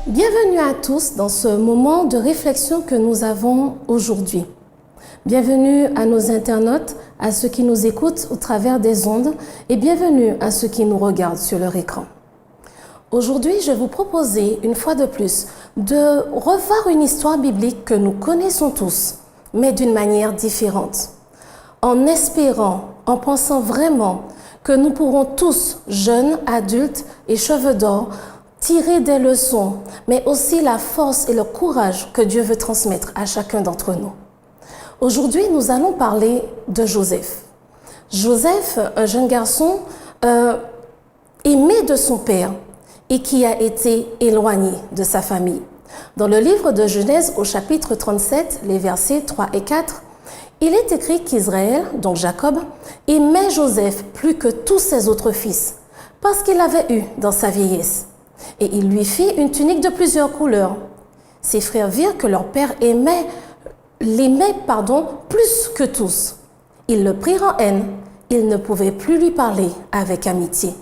Bienvenue à tous dans ce moment de réflexion que nous avons aujourd'hui. Bienvenue à nos internautes, à ceux qui nous écoutent au travers des ondes et bienvenue à ceux qui nous regardent sur leur écran. Aujourd'hui, je vais vous proposer une fois de plus de revoir une histoire biblique que nous connaissons tous, mais d'une manière différente. En espérant, en pensant vraiment que nous pourrons tous, jeunes, adultes et cheveux d'or, tirer des leçons, mais aussi la force et le courage que Dieu veut transmettre à chacun d'entre nous. Aujourd'hui, nous allons parler de Joseph. Joseph, un jeune garçon aimé de son père et qui a été éloigné de sa famille. Dans le livre de Genèse, au chapitre 37, les versets 3 et 4, il est écrit qu'Israël, donc Jacob, aimait Joseph plus que tous ses autres fils, parce qu'il l'avait eu dans sa vieillesse. Et il lui fit une tunique de plusieurs couleurs. Ses frères virent que leur père l'aimait plus que tous. Ils le prirent en haine. Ils ne pouvaient plus lui parler avec amitié.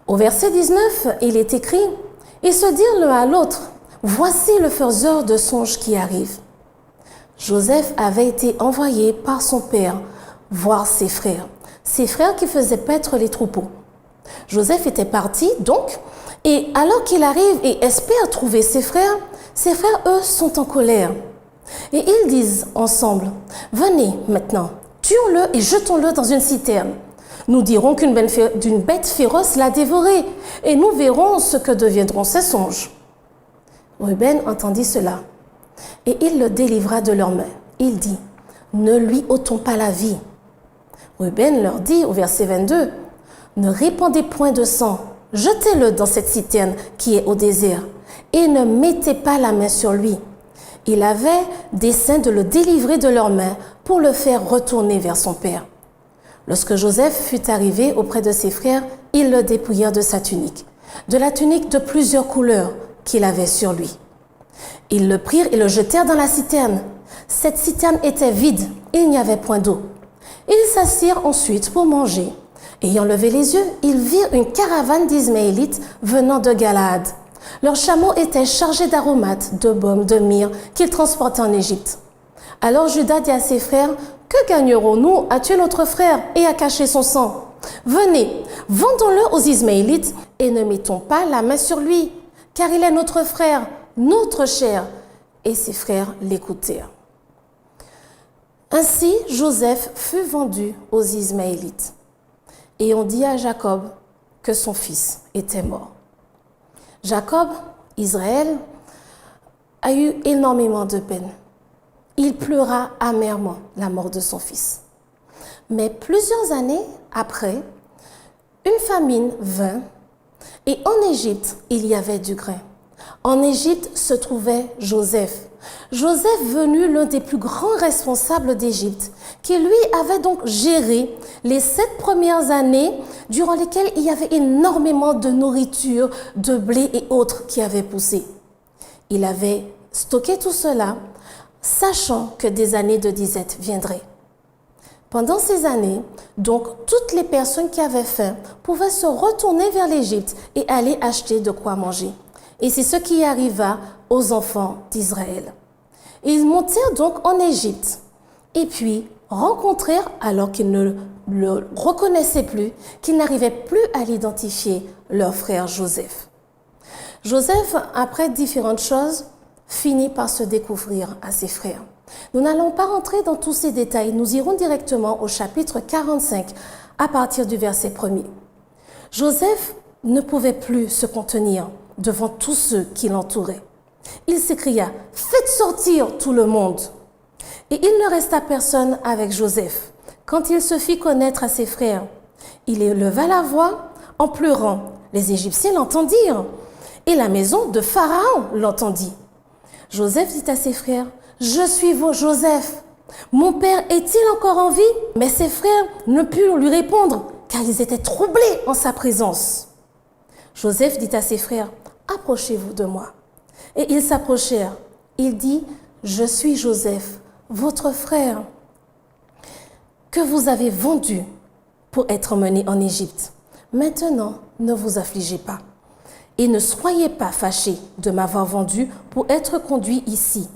Au verset 19, il est écrit « Ils se dirent l'un à l'autre, voici le faiseur de songes qui arrive. » Joseph avait été envoyé par son père voir ses frères qui faisaient paître les troupeaux. Joseph était parti donc, et alors qu'il arrive et espère trouver ses frères, eux, sont en colère. Et ils disent ensemble, « Venez maintenant, tuons-le et jetons-le dans une citerne. Nous dirons d'une bête féroce l'a dévoré, et nous verrons ce que deviendront ses songes. » Ruben entendit cela, et il le délivra de leurs mains. Il dit, « Ne lui ôtons pas la vie. » Ruben leur dit au verset 22, « Ne répandez point de sang, jetez-le dans cette citerne qui est au désert, et ne mettez pas la main sur lui. » Il avait dessein de le délivrer de leurs mains pour le faire retourner vers son père. Lorsque Joseph fut arrivé auprès de ses frères, ils le dépouillèrent de sa tunique, de la tunique de plusieurs couleurs qu'il avait sur lui. Ils le prirent et le jetèrent dans la citerne. Cette citerne était vide, il n'y avait point d'eau. Ils s'assirent ensuite pour manger. Ayant levé les yeux, ils virent une caravane d'Ismaélites venant de Galaad. Leurs chameaux étaient chargés d'aromates, de baume, de myrrhe qu'ils transportaient en Égypte. Alors Juda dit à ses frères, « Que gagnerons-nous à tuer notre frère et à cacher son sang? Venez, vendons-le aux Ismaélites et ne mettons pas la main sur lui, car il est notre frère, notre chair. » Et ses frères l'écoutèrent. Ainsi, Joseph fut vendu aux Ismaélites. Et on dit à Jacob que son fils était mort. Jacob, Israël, a eu énormément de peine. Il pleura amèrement la mort de son fils. Mais plusieurs années après, une famine vint et en Égypte, il y avait du grain. En Égypte se trouvait Joseph. Joseph venu l'un des plus grands responsables d'Égypte, qui lui avait donc géré les 7 premières années durant lesquelles il y avait énormément de nourriture, de blé et autres qui avaient poussé. Il avait stocké tout cela, sachant que des années de disette viendraient. Pendant ces années, donc, toutes les personnes qui avaient faim pouvaient se retourner vers l'Égypte et aller acheter de quoi manger. Et c'est ce qui arriva aux enfants d'Israël. Ils montèrent donc en Égypte et puis rencontrèrent, alors qu'ils ne le reconnaissaient plus, qu'ils n'arrivaient plus à l'identifier, leur frère Joseph. Joseph, après différentes choses, finit par se découvrir à ses frères. Nous n'allons pas rentrer dans tous ces détails, nous irons directement au chapitre 45 à partir du verset 1er. Joseph ne pouvait plus se contenir devant tous ceux qui l'entouraient. Il s'écria « Faites sortir tout le monde !» Et il ne resta personne avec Joseph. Quand il se fit connaître à ses frères, il éleva la voix en pleurant. Les Égyptiens l'entendirent et la maison de Pharaon l'entendit. Joseph dit à ses frères « Je suis Joseph. Mon père est-il encore en vie ?» Mais ses frères ne purent lui répondre car ils étaient troublés en sa présence. Joseph dit à ses frères « Approchez-vous de moi. » Et ils s'approchèrent. Il dit « Je suis Joseph, votre frère, que vous avez vendu pour être emmené en Égypte. Maintenant, ne vous affligez pas. Et ne soyez pas fâchés de m'avoir vendu pour être conduit ici,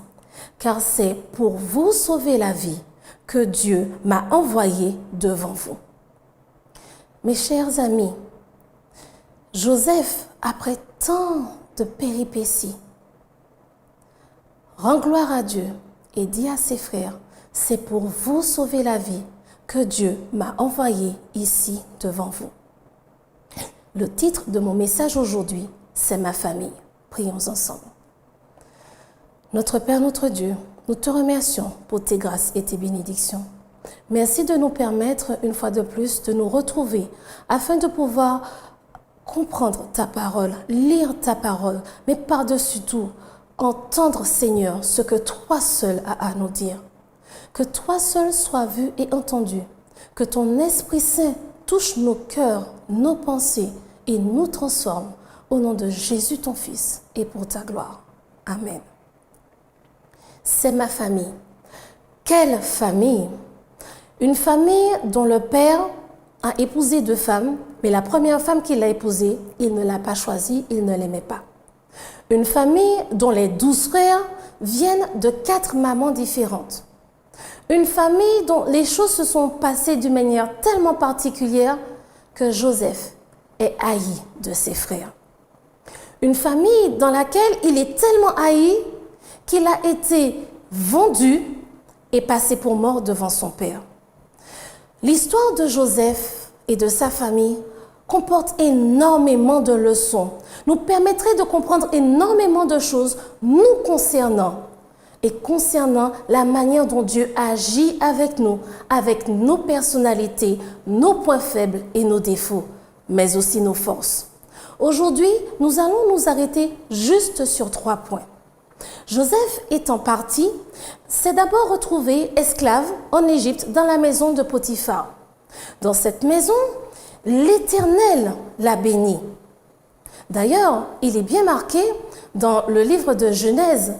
car c'est pour vous sauver la vie que Dieu m'a envoyé devant vous. » Mes chers amis, Joseph, après tant de péripéties, rend gloire à Dieu et dit à ses frères, « C'est pour vous sauver la vie que Dieu m'a envoyé ici devant vous. » Le titre de mon message aujourd'hui, c'est ma famille. Prions ensemble. Notre Père, notre Dieu, nous te remercions pour tes grâces et tes bénédictions. Merci de nous permettre, une fois de plus, de nous retrouver afin de pouvoir comprendre ta parole, lire ta parole, mais par-dessus tout, entendre, Seigneur, ce que toi seul as à nous dire. Que toi seul sois vu et entendu. Que ton Esprit Saint touche nos cœurs, nos pensées et nous transforme au nom de Jésus ton Fils et pour ta gloire. Amen. C'est ma famille. Quelle famille! Une famille dont le père a épousé 2 femmes, mais la première femme qu'il a épousée, il ne l'a pas choisie, il ne l'aimait pas. Une famille dont les 12 frères viennent de 4 mamans différentes. Une famille dont les choses se sont passées d'une manière tellement particulière que Joseph est haï de ses frères. Une famille dans laquelle il est tellement haï qu'il a été vendu et passé pour mort devant son père. L'histoire de Joseph et de sa famille comporte énormément de leçons, nous permettrait de comprendre énormément de choses nous concernant et concernant la manière dont Dieu agit avec nous, avec nos personnalités, nos points faibles et nos défauts, mais aussi nos forces. Aujourd'hui, nous allons nous arrêter juste sur 3 points. Joseph étant parti, s'est d'abord retrouvé esclave en Égypte dans la maison de Potiphar. Dans cette maison, l'Éternel l'a béni. D'ailleurs, il est bien marqué dans le livre de Genèse,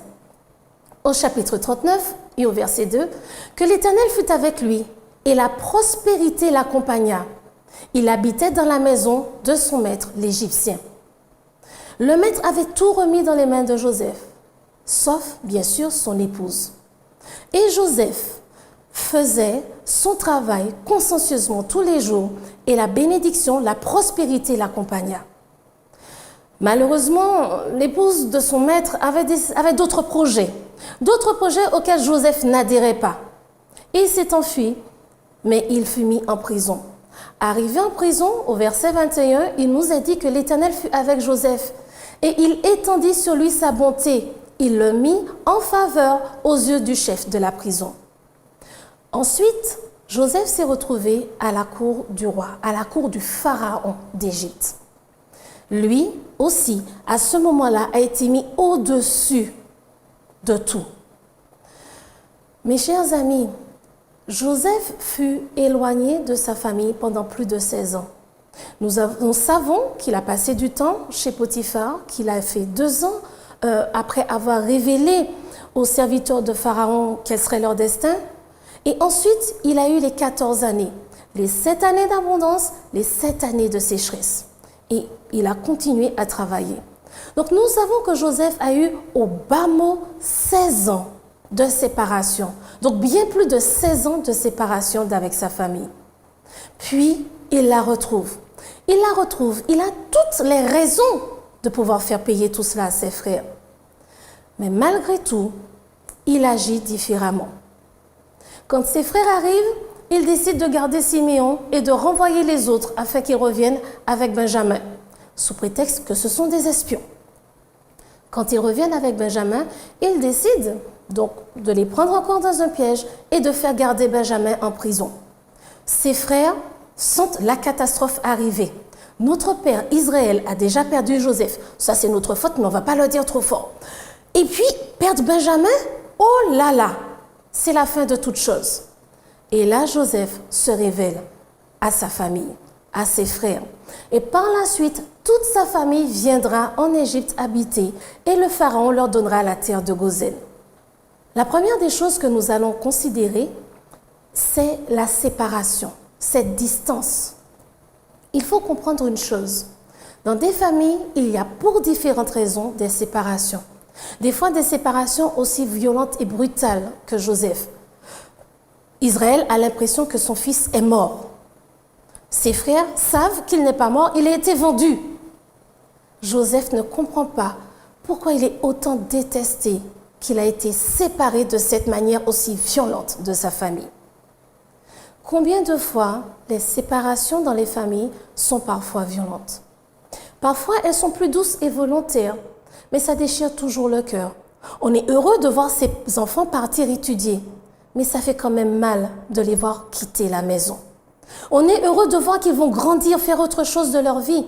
au chapitre 39 et au verset 2, que l'Éternel fut avec lui et la prospérité l'accompagna. Il habitait dans la maison de son maître, l'Égyptien. Le maître avait tout remis dans les mains de Joseph, sauf bien sûr son épouse. Et Joseph faisait son travail consciencieusement tous les jours et la bénédiction, la prospérité l'accompagna. Malheureusement, l'épouse de son maître avait d'autres projets auxquels Joseph n'adhérait pas. Il s'est enfui, mais il fut mis en prison. Arrivé en prison, au verset 21, il nous a dit que l'Éternel fut avec Joseph et il étendit sur lui sa bonté. Il le mit en faveur aux yeux du chef de la prison. Ensuite, Joseph s'est retrouvé à la cour du roi, à la cour du pharaon d'Égypte. Lui aussi, à ce moment-là, a été mis au-dessus de tout. Mes chers amis, Joseph fut éloigné de sa famille pendant plus de 16 ans. Nous savons qu'il a passé du temps chez Potiphar, qu'il a fait 2 ans après avoir révélé aux serviteurs de Pharaon quel serait leur destin. Et ensuite, il a eu les 14 années, les 7 années d'abondance, les 7 années de sécheresse. Et il a continué à travailler. Donc nous savons que Joseph a eu au bas mot 16 ans de séparation. Donc bien plus de 16 ans de séparation d'avec sa famille. Puis il la retrouve. Il a toutes les raisons de pouvoir faire payer tout cela à ses frères. Mais malgré tout, il agit différemment. Quand ses frères arrivent, il décide de garder Siméon et de renvoyer les autres afin qu'ils reviennent avec Benjamin, sous prétexte que ce sont des espions. Quand ils reviennent avec Benjamin, il décide donc de les prendre encore dans un piège et de faire garder Benjamin en prison. Ses frères sentent la catastrophe arriver. Notre père Israël a déjà perdu Joseph. Ça, c'est notre faute, mais on ne va pas le dire trop fort. Et puis, perdre Benjamin, oh là là, c'est la fin de toute chose. Et là, Joseph se révèle à sa famille, à ses frères. Et par la suite, toute sa famille viendra en Égypte habiter et le pharaon leur donnera la terre de Goshen. La première des choses que nous allons considérer, c'est la séparation, cette distance. Il faut comprendre une chose, Dans des familles, il y a pour différentes raisons des séparations. Des fois, des séparations aussi violentes et brutales que Joseph. Israël a l'impression que son fils est mort. Ses frères savent qu'il n'est pas mort, il a été vendu. Joseph ne comprend pas pourquoi il est autant détesté, qu'il a été séparé de cette manière aussi violente de sa famille. Combien de fois les séparations dans les familles sont parfois violentes? Parfois, elles sont plus douces et volontaires, mais ça déchire toujours le cœur. On est heureux de voir ses enfants partir étudier, mais ça fait quand même mal de les voir quitter la maison. On est heureux de voir qu'ils vont grandir, faire autre chose de leur vie.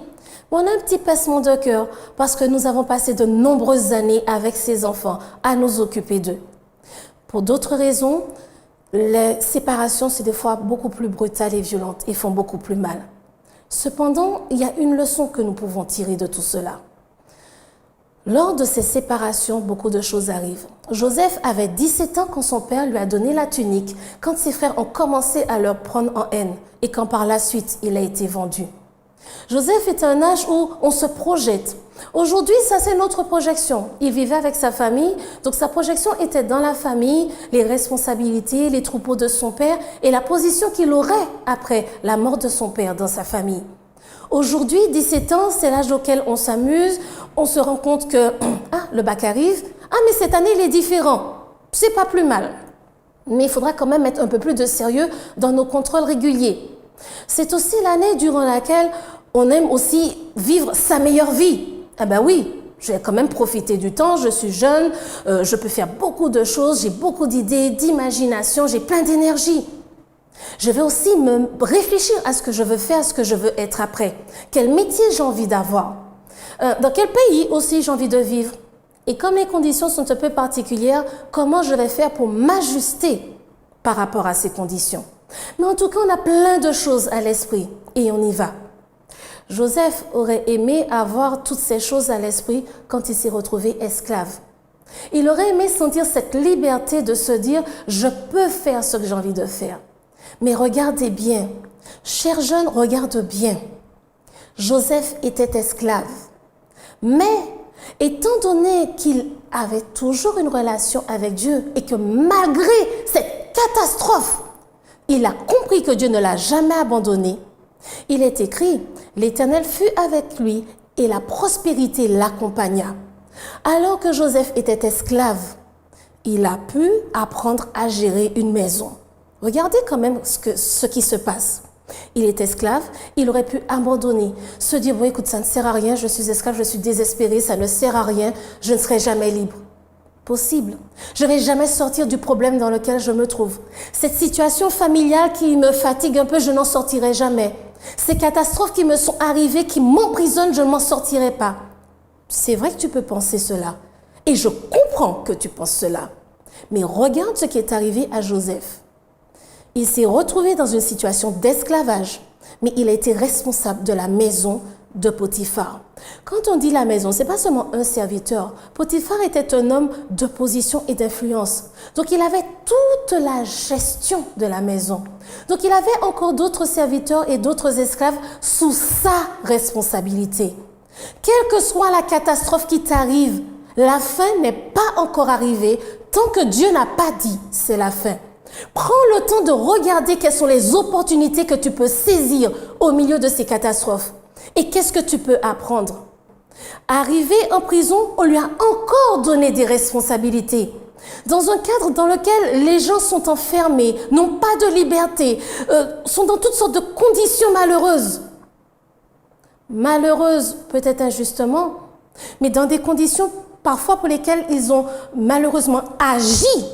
Mais on a un petit pincement de cœur parce que nous avons passé de nombreuses années avec ces enfants à nous occuper d'eux. Pour d'autres raisons, les séparations, c'est des fois beaucoup plus brutales et violentes et font beaucoup plus mal. Cependant, il y a une leçon que nous pouvons tirer de tout cela. Lors de ces séparations, beaucoup de choses arrivent. Joseph avait 17 ans quand son père lui a donné la tunique, quand ses frères ont commencé à le prendre en haine et quand par la suite, il a été vendu. Joseph est à un âge où on se projette. Aujourd'hui, ça c'est notre projection. Il vivait avec sa famille, donc sa projection était dans la famille, les responsabilités, les troupeaux de son père et la position qu'il aurait après la mort de son père dans sa famille. Aujourd'hui, 17 ans, c'est l'âge auquel on s'amuse, on se rend compte que le bac arrive, mais cette année il est différent, c'est pas plus mal. Mais il faudra quand même mettre un peu plus de sérieux dans nos contrôles réguliers. C'est aussi l'année durant laquelle on aime aussi vivre sa meilleure vie. Ah ben oui, je vais quand même profiter du temps, je suis jeune, je peux faire beaucoup de choses, j'ai beaucoup d'idées, d'imagination, j'ai plein d'énergie. Je vais aussi me réfléchir à ce que je veux faire, à ce que je veux être après. Quel métier j'ai envie d'avoir? Dans quel pays aussi j'ai envie de vivre? Et comme les conditions sont un peu particulières, comment je vais faire pour m'ajuster par rapport à ces conditions? Mais en tout cas, on a plein de choses à l'esprit et on y va. Joseph aurait aimé avoir toutes ces choses à l'esprit quand il s'est retrouvé esclave. Il aurait aimé sentir cette liberté de se dire « je peux faire ce que j'ai envie de faire ». Mais regardez bien, chers jeunes, regarde bien. Joseph était esclave. Mais étant donné qu'il avait toujours une relation avec Dieu et que malgré cette catastrophe, il a compris que Dieu ne l'a jamais abandonné, il est écrit, l'Éternel fut avec lui et la prospérité l'accompagna. Alors que Joseph était esclave, il a pu apprendre à gérer une maison. Regardez quand même ce qui se passe. Il est esclave, il aurait pu abandonner, se dire, bon écoute, ça ne sert à rien, je suis esclave, je suis désespéré, ça ne sert à rien, je ne serai jamais libre. Possible. Je ne vais jamais sortir du problème dans lequel je me trouve. Cette situation familiale qui me fatigue un peu, je n'en sortirai jamais. Ces catastrophes qui me sont arrivées, qui m'emprisonnent, je ne m'en sortirai pas. C'est vrai que tu peux penser cela. Et je comprends que tu penses cela. Mais regarde ce qui est arrivé à Joseph. Il s'est retrouvé dans une situation d'esclavage, mais il a été responsable de la maison de Potiphar. Quand on dit la maison, ce n'est pas seulement un serviteur. Potiphar était un homme de position et d'influence. Donc il avait toute la gestion de la maison. Donc il avait encore d'autres serviteurs et d'autres esclaves sous sa responsabilité. Quelle que soit la catastrophe qui t'arrive, la fin n'est pas encore arrivée tant que Dieu n'a pas dit c'est la fin. Prends le temps de regarder quelles sont les opportunités que tu peux saisir au milieu de ces catastrophes. Et qu'est-ce que tu peux apprendre? Arrivé en prison, on lui a encore donné des responsabilités. Dans un cadre dans lequel les gens sont enfermés, n'ont pas de liberté, sont dans toutes sortes de conditions malheureuses. Malheureuses, peut-être injustement, mais dans des conditions parfois pour lesquelles ils ont malheureusement agi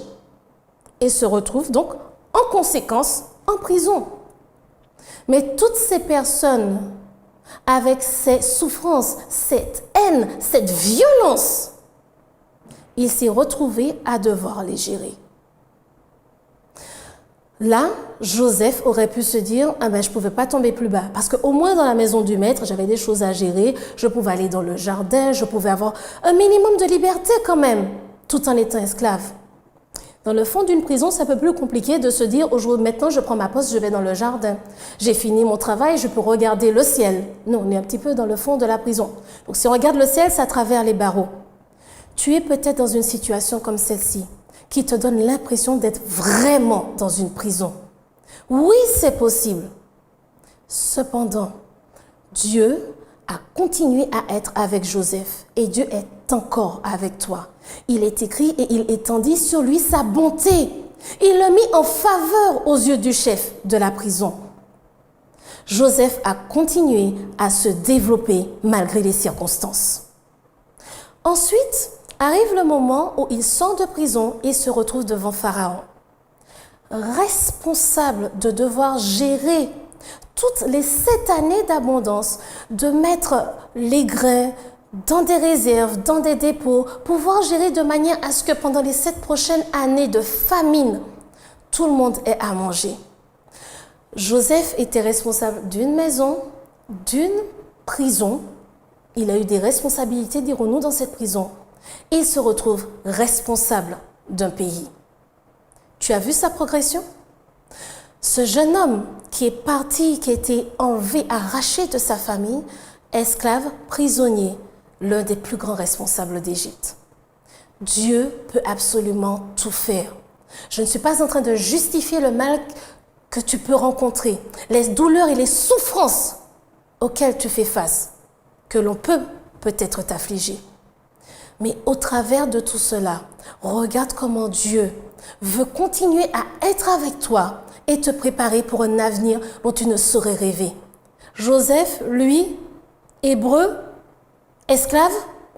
et se retrouvent donc en conséquence en prison. Mais toutes ces personnes, avec ces souffrances, cette haine, cette violence, il s'est retrouvé à devoir les gérer. Là, Joseph aurait pu se dire, je ne pouvais pas tomber plus bas. Parce qu'au moins dans la maison du maître, j'avais des choses à gérer. Je pouvais aller dans le jardin, je pouvais avoir un minimum de liberté quand même, tout en étant esclave. Dans le fond d'une prison, c'est un peu plus compliqué de se dire maintenant je prends ma poste, je vais dans le jardin. J'ai fini mon travail, je peux regarder le ciel. Non, on est un petit peu dans le fond de la prison. Donc si on regarde le ciel, c'est à travers les barreaux. Tu es peut-être dans une situation comme celle-ci qui te donne l'impression d'être vraiment dans une prison. Oui, c'est possible. Cependant, Dieu a continué à être avec Joseph et Dieu est encore avec toi. Il est écrit et il étendit sur lui sa bonté. Il le mit en faveur aux yeux du chef de la prison. Joseph a continué à se développer malgré les circonstances. Ensuite, arrive le moment où il sort de prison et se retrouve devant Pharaon. Responsable de devoir gérer toutes les 7 années d'abondance, de mettre les grains dans des réserves, dans des dépôts, pouvoir gérer de manière à ce que pendant les 7 prochaines années de famine, tout le monde ait à manger. Joseph était responsable d'une maison, d'une prison. Il a eu des responsabilités, dirons-nous, dans cette prison. Il se retrouve responsable d'un pays. Tu as vu sa progression? Ce jeune homme qui est parti, qui a été enlevé, arraché de sa famille, esclave, prisonnier, l'un des plus grands responsables d'Égypte. Dieu peut absolument tout faire. Je ne suis pas en train de justifier le mal que tu peux rencontrer, les douleurs et les souffrances auxquelles tu fais face, que l'on peut peut-être t'affliger. Mais au travers de tout cela, regarde comment Dieu veut continuer à être avec toi et te préparer pour un avenir dont tu ne saurais rêver. Joseph, lui, hébreu, esclave,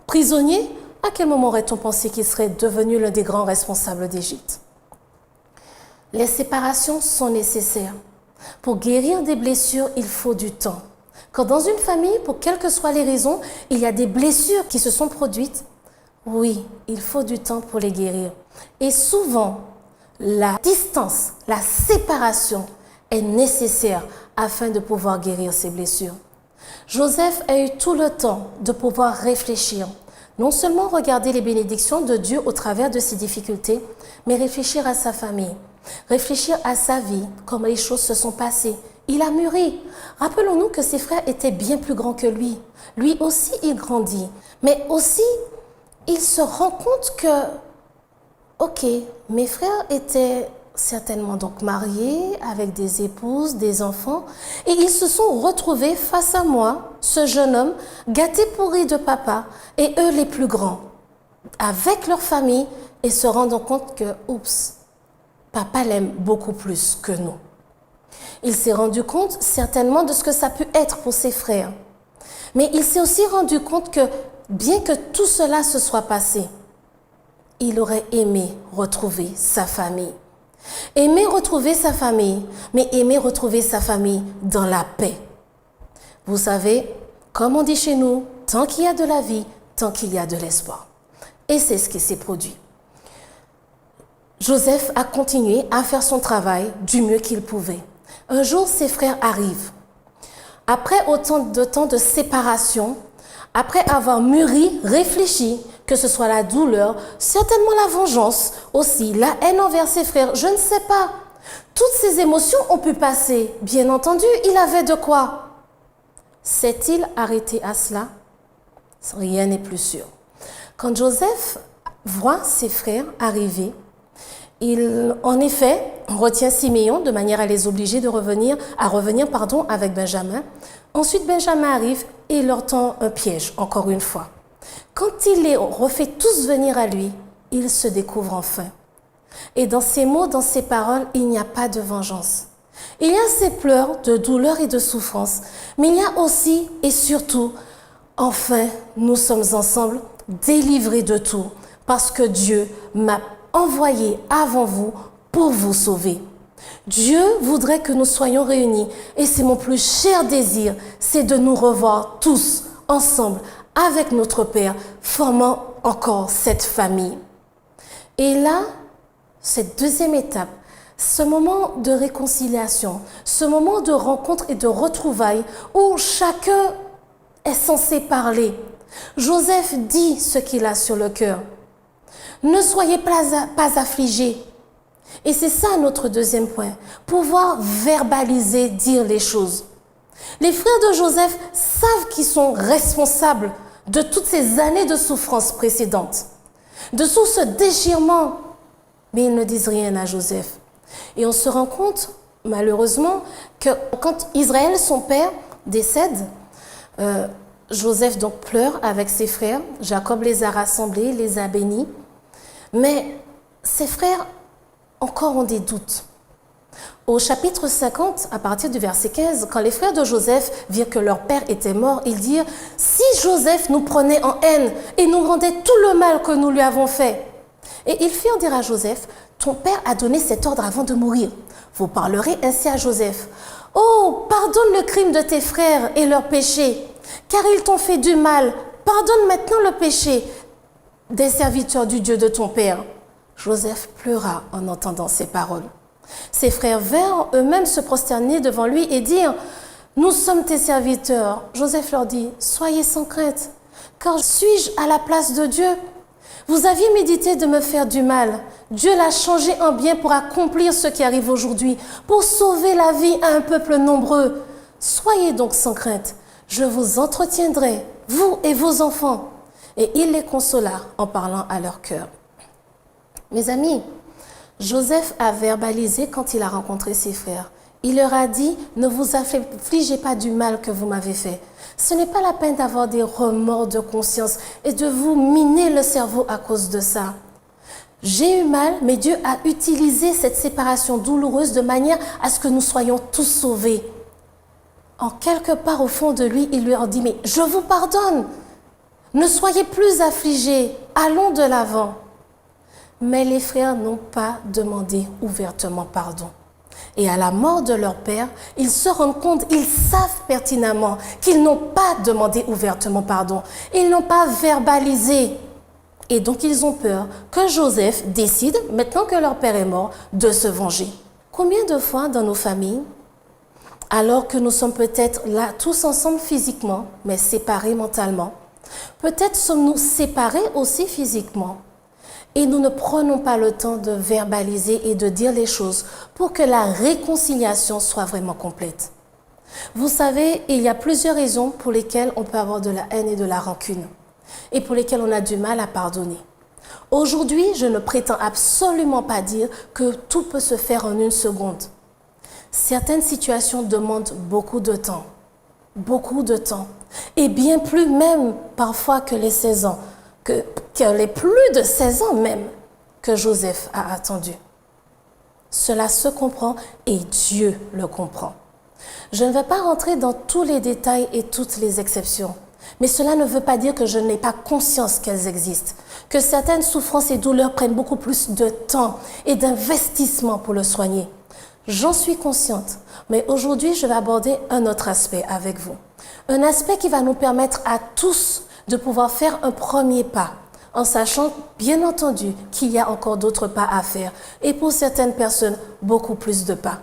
prisonnier, à quel moment aurait-on pensé qu'il serait devenu l'un des grands responsables d'Égypte? Les séparations sont nécessaires. Pour guérir des blessures, il faut du temps. Quand dans une famille, pour quelles que soient les raisons, il y a des blessures qui se sont produites, oui, il faut du temps pour les guérir. Et souvent, la distance, la séparation est nécessaire afin de pouvoir guérir ces blessures. Joseph a eu tout le temps de pouvoir réfléchir, non seulement regarder les bénédictions de Dieu au travers de ses difficultés, mais réfléchir à sa famille, réfléchir à sa vie, comment les choses se sont passées. Il a mûri. Rappelons-nous que ses frères étaient bien plus grands que lui. Lui aussi, il grandit. Mais aussi, il se rend compte que, ok, mes frères étaient certainement donc mariés, avec des épouses, des enfants, et ils se sont retrouvés face à moi, ce jeune homme, gâté pourri de papa, et eux les plus grands, avec leur famille, et se rendant compte que, oups, papa l'aime beaucoup plus que nous. Il s'est rendu compte certainement de ce que ça a pu être pour ses frères. Mais il s'est aussi rendu compte que, bien que tout cela se soit passé, il aurait aimé retrouver sa famille. Aimer retrouver sa famille, mais aimer retrouver sa famille dans la paix. Vous savez, comme on dit chez nous, tant qu'il y a de la vie, tant qu'il y a de l'espoir. Et c'est ce qui s'est produit. Joseph a continué à faire son travail du mieux qu'il pouvait. Un jour, ses frères arrivent. Après autant de temps de séparation, après avoir mûri, réfléchi, que ce soit la douleur, certainement la vengeance aussi, la haine envers ses frères, je ne sais pas. Toutes ces émotions ont pu passer. Bien entendu, il avait de quoi. S'est-il arrêté à cela? Rien n'est plus sûr. Quand Joseph voit ses frères arriver, il, en effet, retient Siméon de manière à les obliger à revenir avec Benjamin. Ensuite, Benjamin arrive et il leur tend un piège, encore une fois. Quand il les refait tous venir à lui, il se découvre enfin. Et dans ses mots, dans ses paroles, il n'y a pas de vengeance. Il y a ces pleurs de douleur et de souffrance, mais il y a aussi et surtout, enfin, nous sommes ensemble, délivrés de tout, parce que Dieu m'a envoyé avant vous pour vous sauver. Dieu voudrait que nous soyons réunis et c'est mon plus cher désir, c'est de nous revoir tous ensemble avec notre Père, formant encore cette famille. Et là, cette deuxième étape, ce moment de réconciliation, ce moment de rencontre et de retrouvailles où chacun est censé parler. Joseph dit ce qu'il a sur le cœur. Ne soyez pas affligés, Et c'est ça notre deuxième point, pouvoir verbaliser, dire les choses. Les frères de Joseph savent qu'ils sont responsables de toutes ces années de souffrance précédentes, de tout ce déchirement, mais ils ne disent rien à Joseph. Et on se rend compte, malheureusement, que quand Israël, son père, décède, Joseph donc pleure avec ses frères, Jacob les a rassemblés, les a bénis, mais ses frères encore ont des doutes. Au chapitre 50, à partir du verset 15, quand les frères de Joseph virent que leur père était mort, ils dirent « Si Joseph nous prenait en haine et nous rendait tout le mal que nous lui avons fait !» Et ils firent dire à Joseph « Ton père a donné cet ordre avant de mourir. Vous parlerez ainsi à Joseph. « Oh, pardonne le crime de tes frères et leurs péchés, car ils t'ont fait du mal. Pardonne maintenant le péché des serviteurs du Dieu de ton père. » Joseph pleura en entendant ces paroles. Ses frères vinrent eux-mêmes se prosterner devant lui et dire « Nous sommes tes serviteurs. » Joseph leur dit « Soyez sans crainte, car suis-je à la place de Dieu? Vous aviez médité de me faire du mal. Dieu l'a changé en bien pour accomplir ce qui arrive aujourd'hui, pour sauver la vie à un peuple nombreux. Soyez donc sans crainte. Je vous entretiendrai, vous et vos enfants. » Et il les consola en parlant à leur cœur. Mes amis, Joseph a verbalisé quand il a rencontré ses frères. Il leur a dit « Ne vous affligez pas du mal que vous m'avez fait. Ce n'est pas la peine d'avoir des remords de conscience et de vous miner le cerveau à cause de ça. J'ai eu mal, mais Dieu a utilisé cette séparation douloureuse de manière à ce que nous soyons tous sauvés. » En quelque part au fond de lui, il leur dit « Mais je vous pardonne. Ne soyez plus affligés. Allons de l'avant. » Mais les frères n'ont pas demandé ouvertement pardon. Et à la mort de leur père, ils se rendent compte, ils savent pertinemment qu'ils n'ont pas demandé ouvertement pardon. Ils n'ont pas verbalisé. Et donc ils ont peur que Joseph décide, maintenant que leur père est mort, de se venger. Combien de fois dans nos familles, alors que nous sommes peut-être là tous ensemble physiquement, mais séparés mentalement, peut-être sommes-nous séparés aussi physiquement, et nous ne prenons pas le temps de verbaliser et de dire les choses pour que la réconciliation soit vraiment complète. Vous savez, il y a plusieurs raisons pour lesquelles on peut avoir de la haine et de la rancune et pour lesquelles on a du mal à pardonner. Aujourd'hui, je ne prétends absolument pas dire que tout peut se faire en une seconde. Certaines situations demandent beaucoup de temps, et bien plus même parfois que les 16 ans, que les plus de 16 ans même que Joseph a attendu. Cela se comprend et Dieu le comprend. Je ne vais pas rentrer dans tous les détails et toutes les exceptions, mais cela ne veut pas dire que je n'ai pas conscience qu'elles existent, que certaines souffrances et douleurs prennent beaucoup plus de temps et d'investissement pour le soigner. J'en suis consciente, mais aujourd'hui je vais aborder un autre aspect avec vous. Un aspect qui va nous permettre à tous de pouvoir faire un premier pas, en sachant bien entendu qu'il y a encore d'autres pas à faire, et pour certaines personnes, beaucoup plus de pas.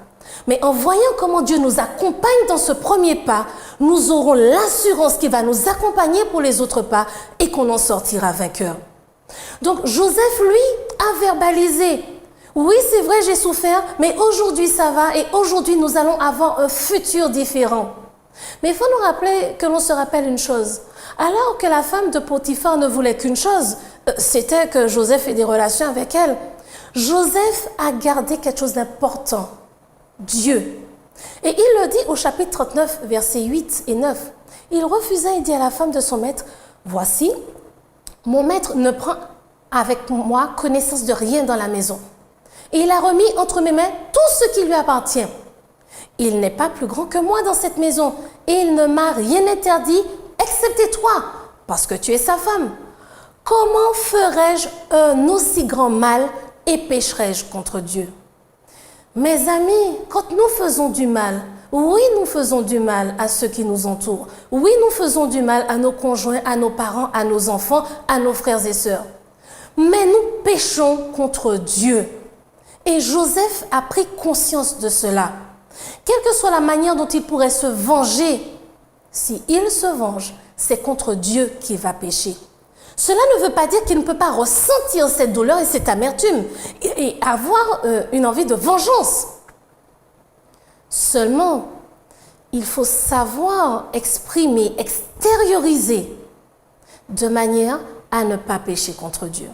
Mais en voyant comment Dieu nous accompagne dans ce premier pas, nous aurons l'assurance qu'il va nous accompagner pour les autres pas et qu'on en sortira vainqueur. Donc Joseph, lui, a verbalisé. Oui, c'est vrai, j'ai souffert, mais aujourd'hui ça va et aujourd'hui nous allons avoir un futur différent. Mais il faut nous rappeler que l'on se rappelle une chose. Alors que la femme de Potiphar ne voulait qu'une chose, c'était que Joseph ait des relations avec elle. Joseph a gardé quelque chose d'important, Dieu. Et il le dit au chapitre 39, versets 8 et 9. Il refusa et dit à la femme de son maître, « Voici, mon maître ne prend avec moi connaissance de rien dans la maison. Et il a remis entre mes mains tout ce qui lui appartient. Il n'est pas plus grand que moi dans cette maison, et il ne m'a rien interdit, excepté toi, parce que tu es sa femme. Comment ferais-je un aussi grand mal et pécherais-je contre Dieu? » Mes amis, quand nous faisons du mal, oui, nous faisons du mal à ceux qui nous entourent. Oui, nous faisons du mal à nos conjoints, à nos parents, à nos enfants, à nos frères et sœurs. Mais nous péchons contre Dieu. Et Joseph a pris conscience de cela. Quelle que soit la manière dont il pourrait se venger, si il se venge, c'est contre Dieu qu'il va pécher. Cela ne veut pas dire qu'il ne peut pas ressentir cette douleur et cette amertume et avoir une envie de vengeance. Seulement, il faut savoir exprimer, extérioriser de manière à ne pas pécher contre Dieu.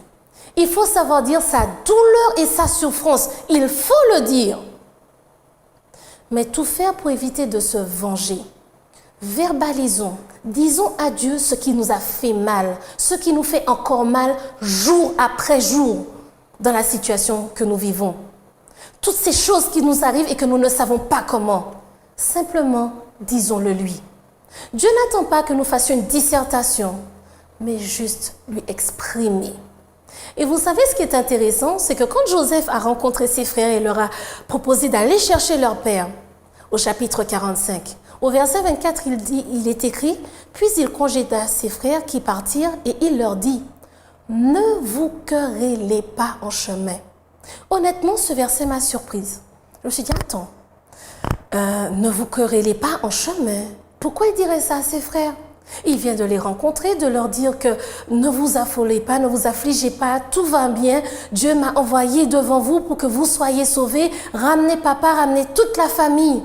Il faut savoir dire sa douleur et sa souffrance. Il faut le dire. Mais tout faire pour éviter de se venger. Verbalisons, disons à Dieu ce qui nous a fait mal, ce qui nous fait encore mal jour après jour dans la situation que nous vivons. Toutes ces choses qui nous arrivent et que nous ne savons pas comment. Simplement, disons-le lui. Dieu n'attend pas que nous fassions une dissertation, mais juste lui exprimer. Et vous savez ce qui est intéressant, c'est que quand Joseph a rencontré ses frères et leur a proposé d'aller chercher leur père, au chapitre 45, au verset 24, il est écrit, puis il congéda ses frères qui partirent et il leur dit, ne vous querellez pas en chemin. Honnêtement, ce verset m'a surprise. Je me suis dit, attends, ne vous querellez pas en chemin. Pourquoi il dirait ça à ses frères? Il vient de les rencontrer, de leur dire que ne vous affolez pas, ne vous affligez pas, tout va bien. Dieu m'a envoyé devant vous pour que vous soyez sauvés. Ramenez papa, ramenez toute la famille.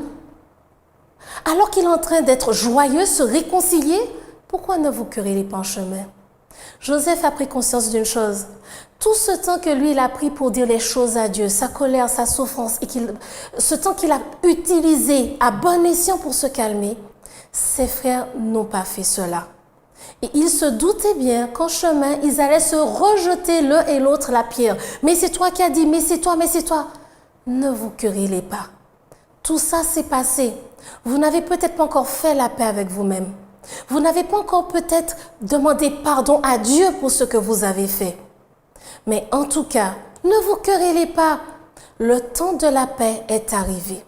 Alors qu'il est en train d'être joyeux, se réconcilier, pourquoi ne vous querellez pas en chemin? Joseph a pris conscience d'une chose. Tout ce temps que lui, il a pris pour dire les choses à Dieu, sa colère, sa souffrance, et ce temps qu'il a utilisé à bon escient pour se calmer, ses frères n'ont pas fait cela. Et ils se doutaient bien qu'en chemin, ils allaient se rejeter l'un et l'autre la pierre. Mais c'est toi qui as dit, mais c'est toi, mais c'est toi. Ne vous querellez pas. Tout ça s'est passé. Vous n'avez peut-être pas encore fait la paix avec vous-même. Vous n'avez pas encore peut-être demandé pardon à Dieu pour ce que vous avez fait. Mais en tout cas, ne vous querellez pas. Le temps de la paix est arrivé.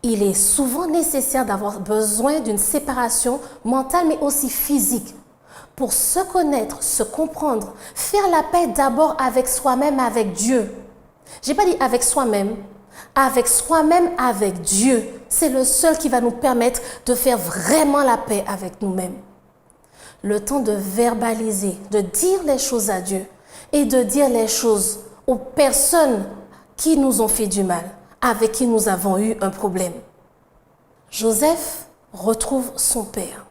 Il est souvent nécessaire d'avoir besoin d'une séparation mentale mais aussi physique pour se connaître, se comprendre, faire la paix d'abord avec soi-même, avec Dieu. Je n'ai pas dit avec soi-même, avec Dieu. C'est le seul qui va nous permettre de faire vraiment la paix avec nous-mêmes. Le temps de verbaliser, de dire les choses à Dieu et de dire les choses aux personnes qui nous ont fait du mal, avec qui nous avons eu un problème. Joseph retrouve son père.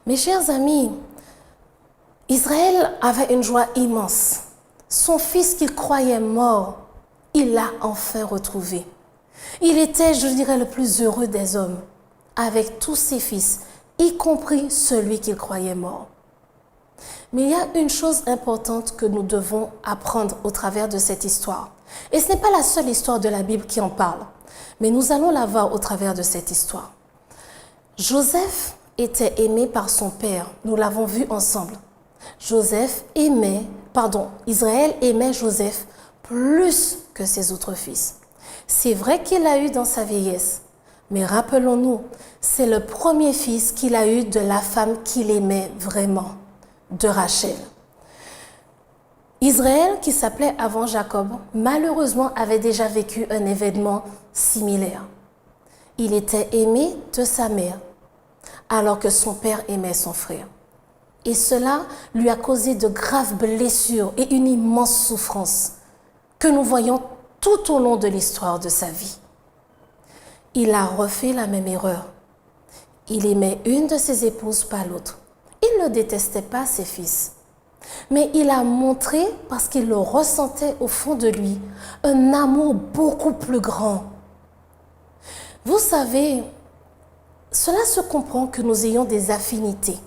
Mes chers amis, Israël avait une joie immense. Son fils qu'il croyait mort, il l'a enfin retrouvé. Il était, je dirais, le plus heureux des hommes, avec tous ses fils, y compris celui qu'il croyait mort. Mais il y a une chose importante que nous devons apprendre au travers de cette histoire. Et ce n'est pas la seule histoire de la Bible qui en parle, mais nous allons la voir au travers de cette histoire. Joseph était aimé par son père, nous l'avons vu ensemble. Israël aimait Joseph plus que ses autres fils. C'est vrai qu'il l'a eu dans sa vieillesse, mais rappelons-nous, c'est le premier fils qu'il a eu de la femme qu'il aimait vraiment, de Rachel. Israël, qui s'appelait avant Jacob, malheureusement avait déjà vécu un événement similaire. Il était aimé de sa mère, alors que son père aimait son frère. Et cela lui a causé de graves blessures et une immense souffrance que nous voyons tout au long de l'histoire de sa vie. Il a refait la même erreur. Il aimait une de ses épouses, pas l'autre. Il ne détestait pas ses fils. Mais il a montré, parce qu'il le ressentait au fond de lui, un amour beaucoup plus grand. Vous savez, cela se comprend que nous ayons des affinités.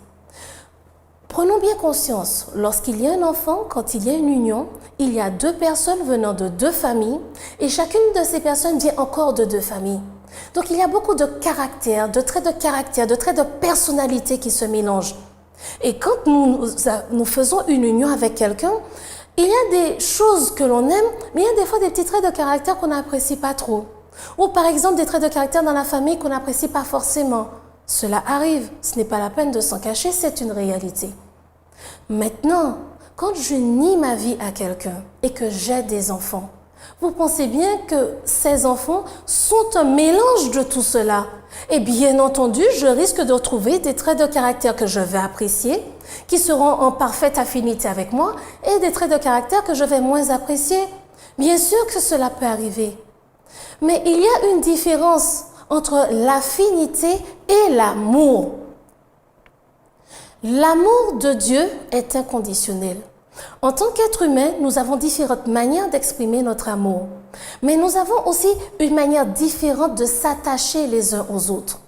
Prenons bien conscience, lorsqu'il y a un enfant, quand il y a une union, il y a deux personnes venant de deux familles et chacune de ces personnes vient encore de deux familles. Donc il y a beaucoup de caractères, de traits de personnalité qui se mélangent. Et quand nous faisons une union avec quelqu'un, il y a des choses que l'on aime, mais il y a des fois des petits traits de caractère qu'on n'apprécie pas trop. Ou par exemple des traits de caractère dans la famille qu'on n'apprécie pas forcément. Cela arrive, ce n'est pas la peine de s'en cacher, c'est une réalité. Maintenant, quand je nie ma vie à quelqu'un et que j'ai des enfants, Vous pensez bien que ces enfants sont un mélange de tout cela. Et bien entendu, je risque de retrouver des traits de caractère que je vais apprécier, qui seront en parfaite affinité avec moi, et des traits de caractère que je vais moins apprécier. Bien sûr que cela peut arriver. Mais il y a une différence entre l'affinité et l'amour. L'amour de Dieu est inconditionnel. En tant qu'être humain, nous avons différentes manières d'exprimer notre amour. Mais nous avons aussi une manière différente de s'attacher les uns aux autres.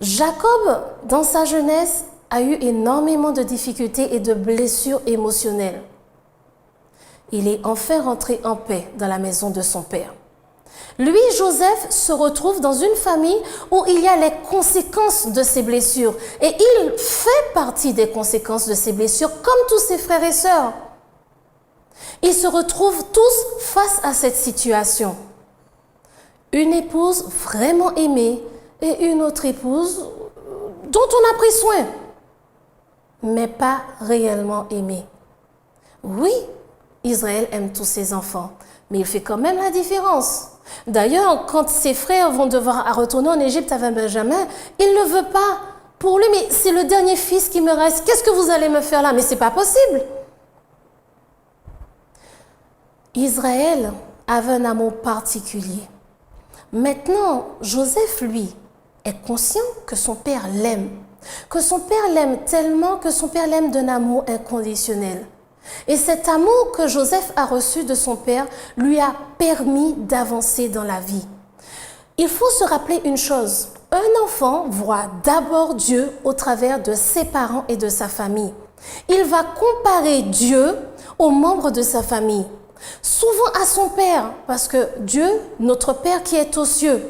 Jacob, dans sa jeunesse, a eu énormément de difficultés et de blessures émotionnelles. Il est enfin rentré en paix dans la maison de son père. Lui, Joseph, se retrouve dans une famille où il y a les conséquences de ses blessures. Et il fait partie des conséquences de ses blessures, comme tous ses frères et sœurs. Ils se retrouvent tous face à cette situation. Une épouse vraiment aimée et une autre épouse dont on a pris soin, mais pas réellement aimée. Oui, Israël aime tous ses enfants, mais il fait quand même la différence. D'ailleurs, quand ses frères vont devoir retourner en Égypte avec Benjamin, il ne veut pas. Pour lui, mais c'est le dernier fils qui me reste. Qu'est-ce que vous allez me faire là? Mais c'est pas possible. Israël avait un amour particulier. Maintenant, Joseph, lui, est conscient que son père l'aime. Que son père l'aime tellement que son père l'aime d'un amour inconditionnel. Et cet amour que Joseph a reçu de son père lui a permis d'avancer dans la vie. Il faut se rappeler une chose, un enfant voit d'abord Dieu au travers de ses parents et de sa famille. Il va comparer Dieu aux membres de sa famille, souvent à son père, parce que Dieu, notre Père qui est aux cieux.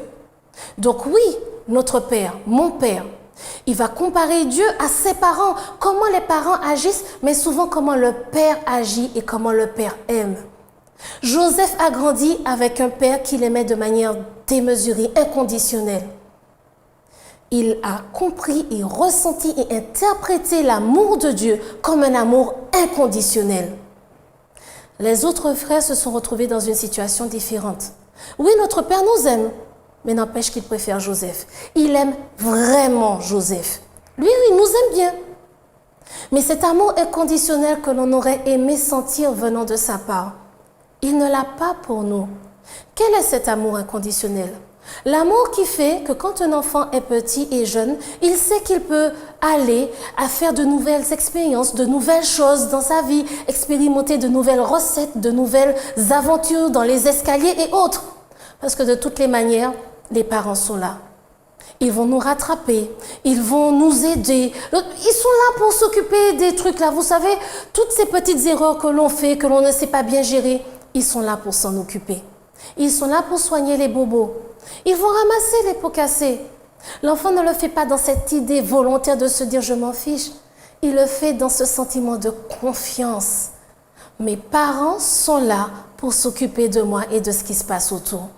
Donc oui, notre Père, mon Père. Il va comparer Dieu à ses parents, comment les parents agissent, mais souvent comment le père agit et comment le père aime. Joseph a grandi avec un père qui l'aimait de manière démesurée, inconditionnelle. Il a compris et ressenti et interprété l'amour de Dieu comme un amour inconditionnel. Les autres frères se sont retrouvés dans une situation différente. Oui, notre père nous aime, mais n'empêche qu'il préfère Joseph. Il aime vraiment Joseph. Lui, il nous aime bien. Mais cet amour inconditionnel que l'on aurait aimé sentir venant de sa part, il ne l'a pas pour nous. Quel est cet amour inconditionnel? L'amour qui fait que quand un enfant est petit et jeune, il sait qu'il peut aller à faire de nouvelles expériences, de nouvelles choses dans sa vie, expérimenter de nouvelles recettes, de nouvelles aventures dans les escaliers et autres. Parce que de toutes les manières, les parents sont là. Ils vont nous rattraper, ils vont nous aider. Ils sont là pour s'occuper des trucs là. Vous savez, toutes ces petites erreurs que l'on fait, que l'on ne sait pas bien gérer, ils sont là pour s'en occuper. Ils sont là pour soigner les bobos. Ils vont ramasser les pots cassés. L'enfant ne le fait pas dans cette idée volontaire de se dire « je m'en fiche ». Il le fait dans ce sentiment de confiance. Mes parents sont là pour s'occuper de moi et de ce qui se passe autour.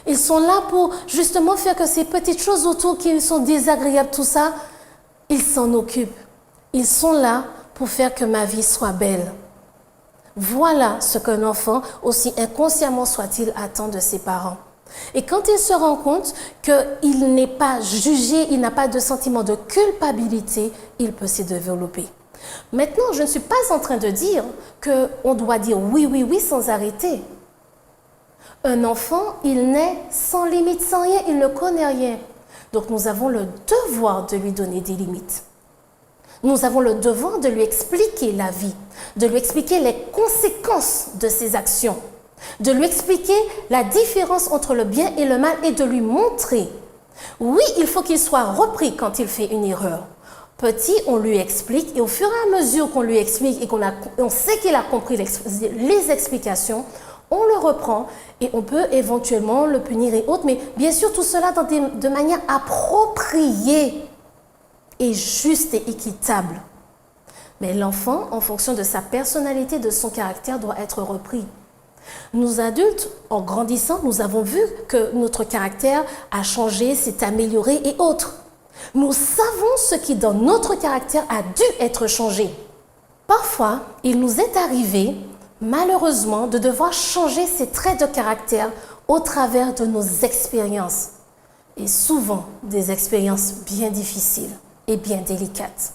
Ils sont là pour justement faire que ces petites choses autour qui sont désagréables, tout ça, ils s'en occupent. Ils sont là pour faire que ma vie soit belle. Voilà ce qu'un enfant, aussi inconsciemment soit-il, attend de ses parents. Et quand il se rend compte qu'il n'est pas jugé, il n'a pas de sentiment de culpabilité, il peut s'y développer. Maintenant, je ne suis pas en train de dire qu'on doit dire oui, oui, oui sans arrêter. Un enfant, il naît sans limite, sans rien, il ne connaît rien. Donc nous avons le devoir de lui donner des limites. Nous avons le devoir de lui expliquer la vie, de lui expliquer les conséquences de ses actions, de lui expliquer la différence entre le bien et le mal et de lui montrer. Oui, il faut qu'il soit repris quand il fait une erreur. Petit, on lui explique et au fur et à mesure qu'on lui explique et qu'on sait qu'il a compris les explications, on le reprend et on peut éventuellement le punir et autres, mais bien sûr tout cela de manière appropriée et juste et équitable. Mais l'enfant, en fonction de sa personnalité, de son caractère, doit être repris. Nous adultes, en grandissant, nous avons vu que notre caractère a changé, s'est amélioré et autres. Nous savons ce qui dans notre caractère a dû être changé. Parfois, il nous est arrivé malheureusement, de devoir changer ces traits de caractère au travers de nos expériences. Et souvent, des expériences bien difficiles et bien délicates.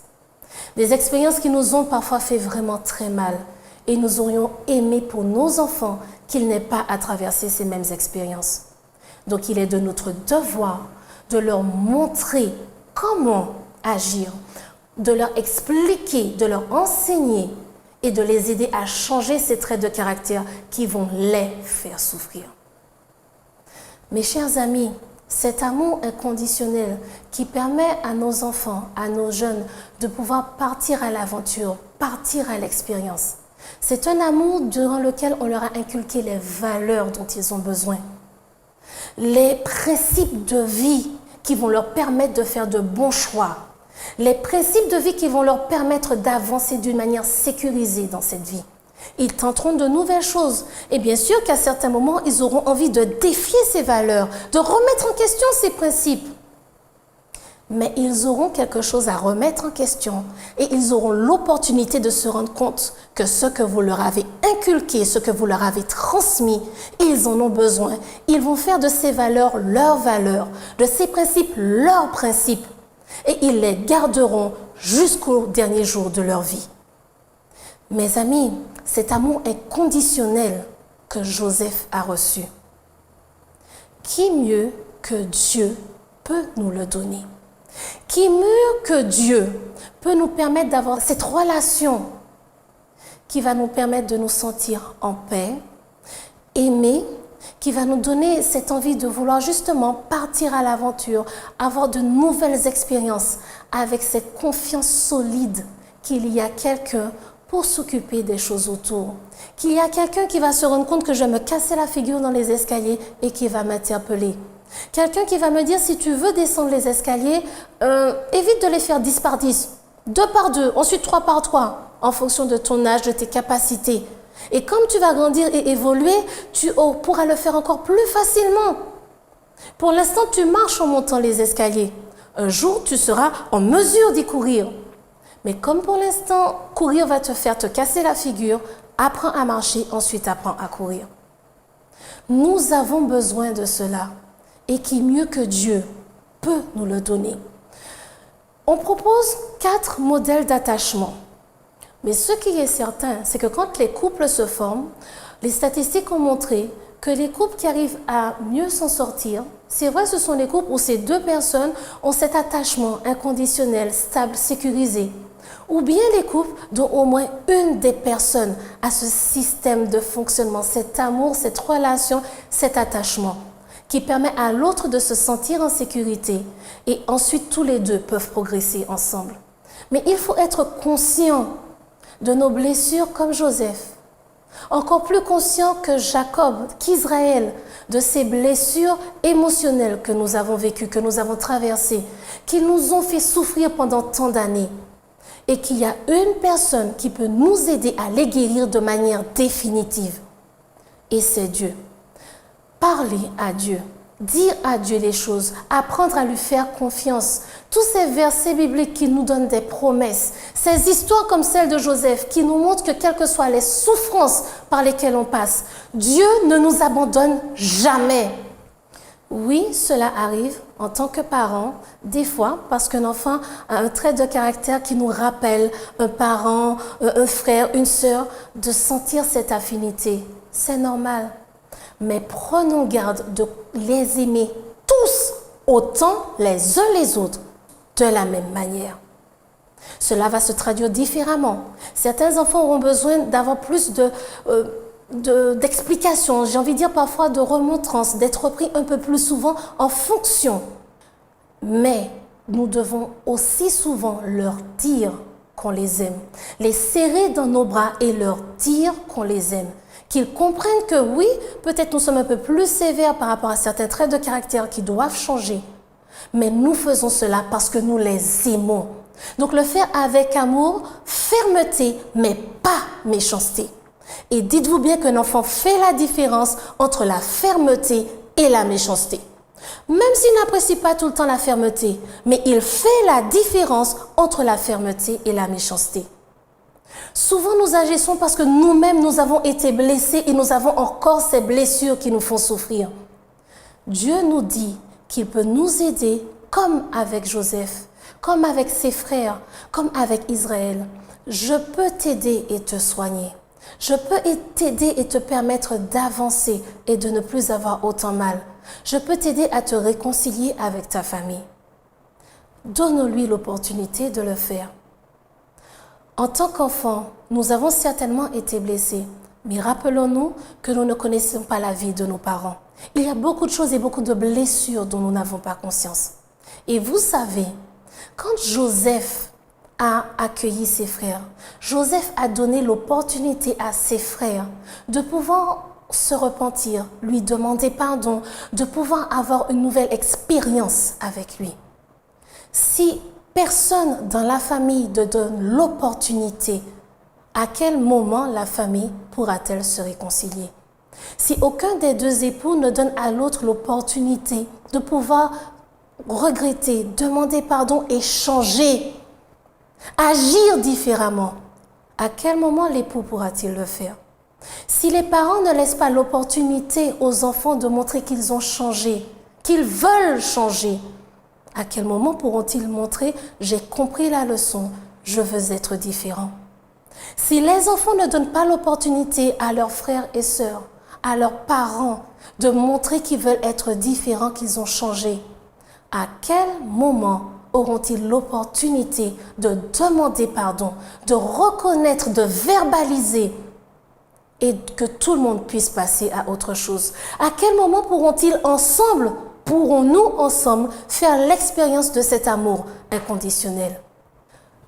Des expériences qui nous ont parfois fait vraiment très mal. Et nous aurions aimé pour nos enfants qu'ils n'aient pas à traverser ces mêmes expériences. Donc, il est de notre devoir de leur montrer comment agir, de leur expliquer, de leur enseigner et de les aider à changer ces traits de caractère qui vont les faire souffrir. Mes chers amis, cet amour inconditionnel qui permet à nos enfants, à nos jeunes, de pouvoir partir à l'aventure, partir à l'expérience, c'est un amour durant lequel on leur a inculqué les valeurs dont ils ont besoin, les principes de vie qui vont leur permettre de faire de bons choix, les principes de vie qui vont leur permettre d'avancer d'une manière sécurisée dans cette vie. Ils tenteront de nouvelles choses. Et bien sûr qu'à certains moments, ils auront envie de défier ces valeurs, de remettre en question ces principes. Mais ils auront quelque chose à remettre en question et ils auront l'opportunité de se rendre compte que ce que vous leur avez inculqué, ce que vous leur avez transmis, ils en ont besoin. Ils vont faire de ces valeurs leurs valeurs, de ces principes leurs principes et ils les garderont jusqu'au dernier jour de leur vie. Mes amis, cet amour inconditionnel que Joseph a reçu, qui mieux que Dieu peut nous le donner? Qui mieux que Dieu peut nous permettre d'avoir cette relation qui va nous permettre de nous sentir en paix, aimés, qui va nous donner cette envie de vouloir justement partir à l'aventure, avoir de nouvelles expériences avec cette confiance solide qu'il y a quelqu'un pour s'occuper des choses autour. Qu'il y a quelqu'un qui va se rendre compte que je vais me casser la figure dans les escaliers et qui va m'interpeller. Quelqu'un qui va me dire, si tu veux descendre les escaliers, évite de les faire 10 par 10, 2 par 2, ensuite 3 par 3, en fonction de ton âge, de tes capacités. Et comme tu vas grandir et évoluer, tu pourras le faire encore plus facilement. Pour l'instant, tu marches en montant les escaliers. Un jour, tu seras en mesure d'y courir. Mais comme pour l'instant, courir va te faire te casser la figure, apprends à marcher, ensuite apprends à courir. Nous avons besoin de cela. Et qui mieux que Dieu peut nous le donner. On propose 4 modèles d'attachement. Mais ce qui est certain, c'est que quand les couples se forment, les statistiques ont montré que les couples qui arrivent à mieux s'en sortir, c'est vrai, ce sont les couples où ces 2 personnes ont cet attachement inconditionnel, stable, sécurisé. Ou bien les couples dont au moins une des personnes a ce système de fonctionnement, cet amour, cette relation, cet attachement, qui permet à l'autre de se sentir en sécurité et ensuite tous les 2 peuvent progresser ensemble. Mais il faut être conscient de nos blessures comme Joseph, encore plus conscient que Jacob, qu'Israël, de ces blessures émotionnelles que nous avons vécues, que nous avons traversées, qui nous ont fait souffrir pendant tant d'années et qu'il y a une personne qui peut nous aider à les guérir de manière définitive et c'est Dieu. Parler à Dieu, dire à Dieu les choses, apprendre à lui faire confiance. Tous ces versets bibliques qui nous donnent des promesses, ces histoires comme celle de Joseph qui nous montrent que quelles que soient les souffrances par lesquelles on passe, Dieu ne nous abandonne jamais. Oui, cela arrive en tant que parent, des fois, parce qu'un enfant a un trait de caractère qui nous rappelle un parent, un frère, une sœur, de sentir cette affinité. C'est normal. Mais prenons garde de les aimer tous autant les uns les autres de la même manière. Cela va se traduire différemment. Certains enfants auront besoin d'avoir plus d'explications, j'ai envie de dire parfois de remontrances, d'être repris un peu plus souvent en fonction. Mais nous devons aussi souvent leur dire qu'on les aime, les serrer dans nos bras et leur dire qu'on les aime. Qu'ils comprennent que oui, peut-être nous sommes un peu plus sévères par rapport à certains traits de caractère qui doivent changer. Mais nous faisons cela parce que nous les aimons. Donc le faire avec amour, fermeté, mais pas méchanceté. Et dites-vous bien qu'un enfant fait la différence entre la fermeté et la méchanceté. Même s'il n'apprécie pas tout le temps la fermeté, mais il fait la différence entre la fermeté et la méchanceté. Souvent, nous agissons parce que nous-mêmes, nous avons été blessés et nous avons encore ces blessures qui nous font souffrir. Dieu nous dit qu'il peut nous aider comme avec Joseph, comme avec ses frères, comme avec Israël. Je peux t'aider et te soigner. Je peux t'aider et te permettre d'avancer et de ne plus avoir autant mal. Je peux t'aider à te réconcilier avec ta famille. Donne-lui l'opportunité de le faire. En tant qu'enfants, nous avons certainement été blessés, mais rappelons-nous que nous ne connaissons pas la vie de nos parents. Il y a beaucoup de choses et beaucoup de blessures dont nous n'avons pas conscience. Et vous savez, quand Joseph a accueilli ses frères, Joseph a donné l'opportunité à ses frères de pouvoir se repentir, lui demander pardon, de pouvoir avoir une nouvelle expérience avec lui. Si personne dans la famille ne donne l'opportunité, à quel moment la famille pourra-t-elle se réconcilier? Si aucun des deux époux ne donne à l'autre l'opportunité de pouvoir regretter, demander pardon et changer, agir différemment, à quel moment l'époux pourra-t-il le faire? Si les parents ne laissent pas l'opportunité aux enfants de montrer qu'ils ont changé, qu'ils veulent changer, à quel moment pourront-ils montrer « j'ai compris la leçon, je veux être différent ». Si les enfants ne donnent pas l'opportunité à leurs frères et sœurs, à leurs parents, de montrer qu'ils veulent être différents, qu'ils ont changé, à quel moment auront-ils l'opportunité de demander pardon, de reconnaître, de verbaliser et que tout le monde puisse passer à autre chose? À quel moment pourrons-nous ensemble faire l'expérience de cet amour inconditionnel?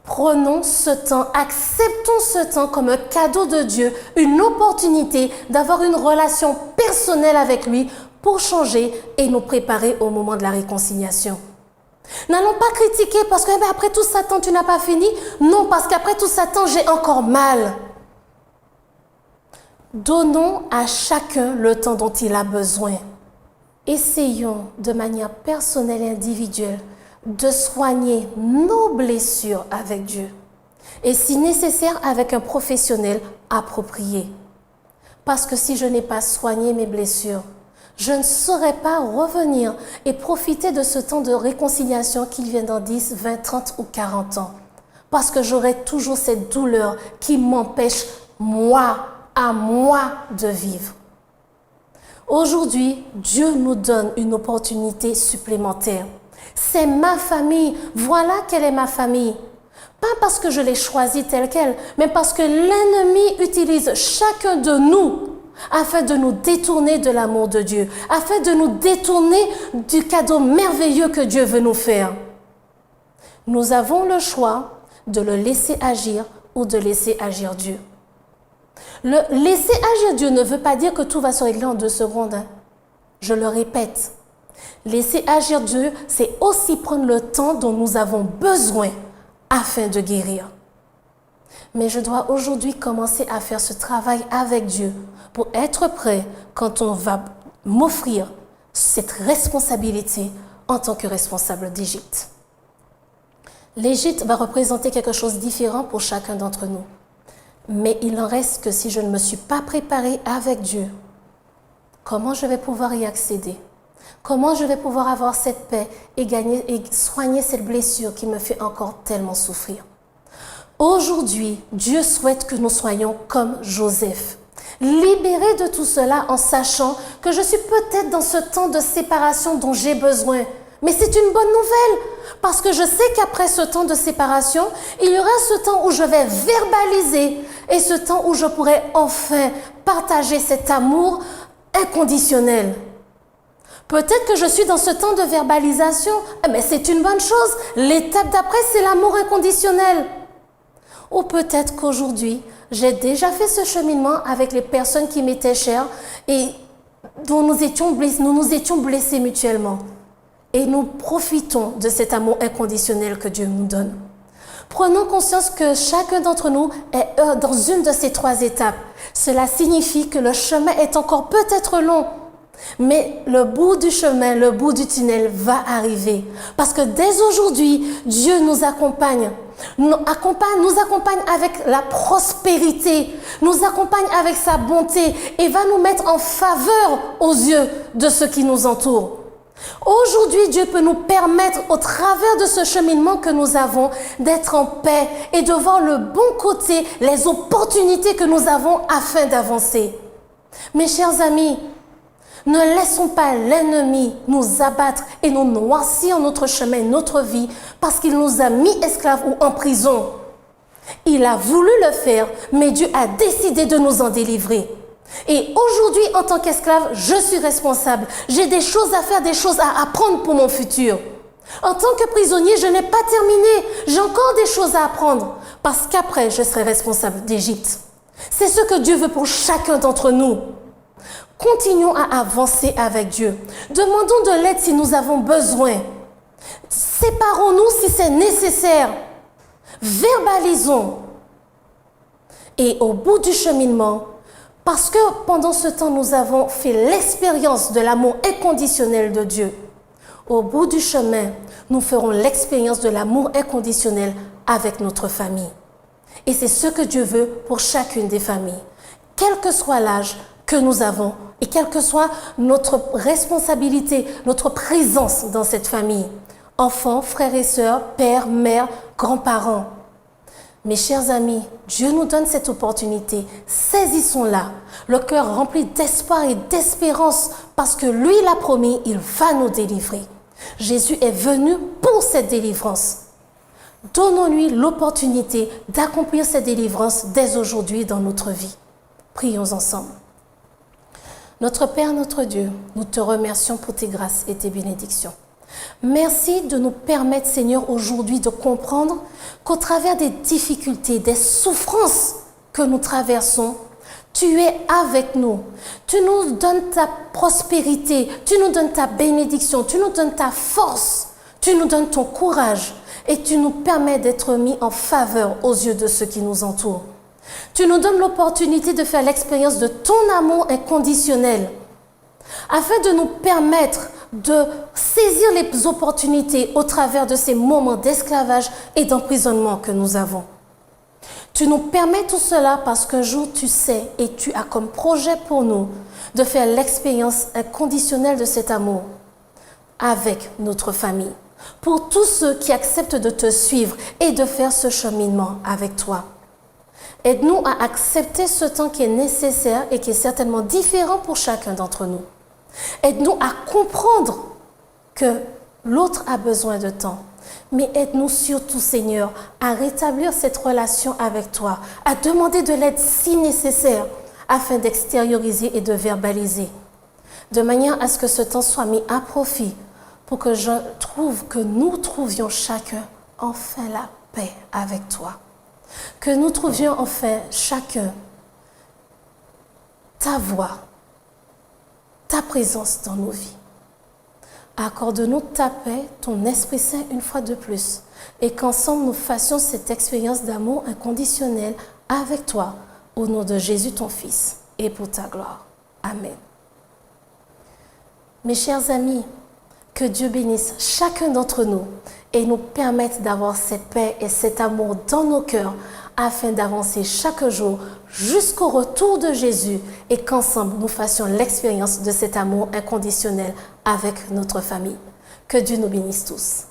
Prenons ce temps, acceptons ce temps comme un cadeau de Dieu, une opportunité d'avoir une relation personnelle avec lui pour changer et nous préparer au moment de la réconciliation. N'allons pas critiquer parce que après tout ça, tant tu n'as pas fini. Non, parce qu'après tout ça, tant j'ai encore mal. Donnons à chacun le temps dont il a besoin. Essayons de manière personnelle et individuelle de soigner nos blessures avec Dieu. Et si nécessaire, avec un professionnel approprié. Parce que si je n'ai pas soigné mes blessures, je ne saurais pas revenir et profiter de ce temps de réconciliation qui vient dans 10, 20, 30 ou 40 ans. Parce que j'aurai toujours cette douleur qui m'empêche, à moi, de vivre. Aujourd'hui, Dieu nous donne une opportunité supplémentaire. C'est ma famille. Voilà quelle est ma famille. Pas parce que je l'ai choisie telle qu'elle, mais parce que l'ennemi utilise chacun de nous afin de nous détourner de l'amour de Dieu, afin de nous détourner du cadeau merveilleux que Dieu veut nous faire. Nous avons le choix de le laisser agir ou de laisser agir Dieu. Le laisser agir Dieu ne veut pas dire que tout va se régler en 2 secondes. Je le répète. Laisser agir Dieu, c'est aussi prendre le temps dont nous avons besoin afin de guérir. Mais je dois aujourd'hui commencer à faire ce travail avec Dieu pour être prêt quand on va m'offrir cette responsabilité en tant que responsable d'Égypte. L'Égypte va représenter quelque chose de différent pour chacun d'entre nous. Mais il en reste que si je ne me suis pas préparée avec Dieu, comment je vais pouvoir y accéder? Comment je vais pouvoir avoir cette paix et gagner et soigner cette blessure qui me fait encore tellement souffrir? Aujourd'hui, Dieu souhaite que nous soyons comme Joseph, libérés de tout cela en sachant que je suis peut-être dans ce temps de séparation dont j'ai besoin. Mais c'est une bonne nouvelle parce que je sais qu'après ce temps de séparation, il y aura ce temps où je vais verbaliser et ce temps où je pourrai enfin partager cet amour inconditionnel. Peut-être que je suis dans ce temps de verbalisation, mais c'est une bonne chose. L'étape d'après, c'est l'amour inconditionnel. Ou peut-être qu'aujourd'hui, j'ai déjà fait ce cheminement avec les personnes qui m'étaient chères et dont nous nous étions blessés mutuellement. Et nous profitons de cet amour inconditionnel que Dieu nous donne. Prenons conscience que chacun d'entre nous est dans une de ces 3 étapes. Cela signifie que le chemin est encore peut-être long, mais le bout du chemin, le bout du tunnel va arriver. Parce que dès aujourd'hui, Dieu nous accompagne. nous accompagne avec la prospérité, nous accompagne avec sa bonté et va nous mettre en faveur aux yeux de ceux qui nous entourent. Aujourd'hui, Dieu peut nous permettre, au travers de ce cheminement que nous avons, d'être en paix et de voir le bon côté, les opportunités que nous avons afin d'avancer. Mes chers amis, ne laissons pas l'ennemi nous abattre et nous noircir notre chemin, notre vie, parce qu'il nous a mis esclaves ou en prison. Il a voulu le faire, mais Dieu a décidé de nous en délivrer. Et aujourd'hui, en tant qu'esclave, je suis responsable. J'ai des choses à faire, des choses à apprendre pour mon futur. En tant que prisonnier, je n'ai pas terminé. J'ai encore des choses à apprendre. Parce qu'après, je serai responsable d'Égypte. C'est ce que Dieu veut pour chacun d'entre nous. Continuons à avancer avec Dieu. Demandons de l'aide si nous avons besoin. Séparons-nous si c'est nécessaire. Verbalisons. Et au bout du cheminement, parce que pendant ce temps, nous avons fait l'expérience de l'amour inconditionnel de Dieu. Au bout du chemin, nous ferons l'expérience de l'amour inconditionnel avec notre famille. Et c'est ce que Dieu veut pour chacune des familles. Quel que soit l'âge que nous avons et quelle que soit notre responsabilité, notre présence dans cette famille. Enfants, frères et sœurs, pères, mères, grands-parents. Mes chers amis, Dieu nous donne cette opportunité. Saisissons-la, le cœur rempli d'espoir et d'espérance, parce que lui l'a promis, il va nous délivrer. Jésus est venu pour cette délivrance. Donnons-lui l'opportunité d'accomplir cette délivrance dès aujourd'hui dans notre vie. Prions ensemble. Notre Père, notre Dieu, nous te remercions pour tes grâces et tes bénédictions. Merci de nous permettre, Seigneur, aujourd'hui de comprendre qu'au travers des difficultés, des souffrances que nous traversons, tu es avec nous. Tu nous donnes ta prospérité, tu nous donnes ta bénédiction, tu nous donnes ta force, tu nous donnes ton courage et tu nous permets d'être mis en faveur aux yeux de ceux qui nous entourent. Tu nous donnes l'opportunité de faire l'expérience de ton amour inconditionnel afin de nous permettre de saisir les opportunités au travers de ces moments d'esclavage et d'emprisonnement que nous avons. Tu nous permets tout cela parce qu'un jour tu sais et tu as comme projet pour nous de faire l'expérience inconditionnelle de cet amour avec notre famille. Pour tous ceux qui acceptent de te suivre et de faire ce cheminement avec toi. Aide-nous à accepter ce temps qui est nécessaire et qui est certainement différent pour chacun d'entre nous. Aide-nous à comprendre que l'autre a besoin de temps. Mais aide-nous surtout, Seigneur, à rétablir cette relation avec toi, à demander de l'aide si nécessaire afin d'extérioriser et de verbaliser. De manière à ce que ce temps soit mis à profit pour que nous trouvions chacun enfin la paix avec toi. Que nous trouvions enfin chacun ta voix, ta présence dans nos vies. Accorde-nous ta paix, ton Esprit Saint une fois de plus, et qu'ensemble nous fassions cette expérience d'amour inconditionnel avec toi, au nom de Jésus ton Fils, et pour ta gloire. Amen. Mes chers amis, que Dieu bénisse chacun d'entre nous et nous permette d'avoir cette paix et cet amour dans nos cœurs afin d'avancer chaque jour jusqu'au retour de Jésus et qu'ensemble nous fassions l'expérience de cet amour inconditionnel avec notre famille. Que Dieu nous bénisse tous.